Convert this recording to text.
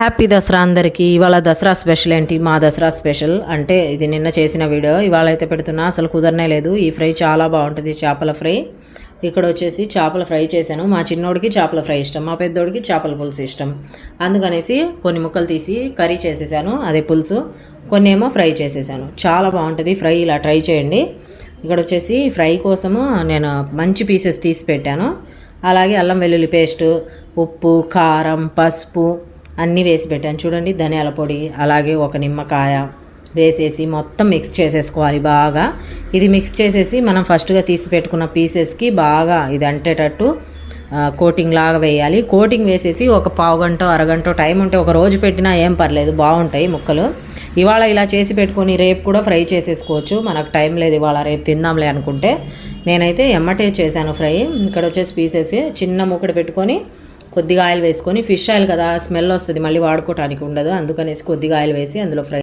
Happy Dasara అందరికీ. ఇవాళ Dasara special ఏంటి? మా దసరా స్పెషల్ అంటే ఇది నిన్న చేసిన వీడియో ఇవాళ అయితే పెడుతున్నా. అసలు కుదరనే లేదు. ఈ ఫ్రై చాలా బాగుంటుంది, చేపల ఫ్రై. ఇక్కడ వచ్చేసి చేపల ఫ్రై చేశాను. మా చిన్నోడికి చేపల ఫ్రై ఇష్టం, మా పెద్దోడికి చేపల పులుసు ఇష్టం. అందుకనేసి కొన్ని ముక్కలు తీసి కర్రీ చేసేసాను, అదే పులుసు. కొన్ని ఏమో ఫ్రై చేసేసాను. చాలా బాగుంటుంది ఫ్రై, ఇలా ట్రై చేయండి. ఇక్కడ వచ్చేసి ఫ్రై కోసము నేను మంచి పీసెస్ తీసి పెట్టాను. అలాగే అల్లం వెల్లుల్లి పేస్టు, ఉప్పు, కారం, పసుపు అన్నీ వేసి పెట్టాను. చూడండి, ధనియాల పొడి, అలాగే ఒక నిమ్మకాయ వేసేసి మొత్తం మిక్స్ చేసేసుకోవాలి బాగా. ఇది మిక్స్ చేసేసి మనం ఫస్ట్గా తీసి పెట్టుకున్న పీసెస్కి బాగా ఇది అంటేటట్టు కోటింగ్ లాగా వేయాలి. కోటింగ్ వేసేసి ఒక పావు గంట అరగంట టైం ఉంటే ఒక రోజు పెట్టినా ఏం పర్లేదు, బాగుంటాయి ముక్కలు. ఇవాళ ఇలా చేసి పెట్టుకొని రేపు కూడా ఫ్రై చేసేసుకోవచ్చు. మనకు టైం లేదు ఇవాళ, రేపు తిందాంలే అనుకుంటే. నేనైతే ఎమ్మటే చేశాను ఫ్రై. ఇక్కడ వచ్చేసి పీసెస్ చిన్న ముక్కడు పెట్టుకొని కొద్దిగా ఆయిల్ వేసుకొని, ఫిష్ ఆయిల్ కదా స్మెల్ వస్తుంది, మళ్ళీ వాడుకోవడానికి ఉండదు, అందుకనేసి కొద్దిగా ఆయిల్ వేసి అందులో ఫ్రై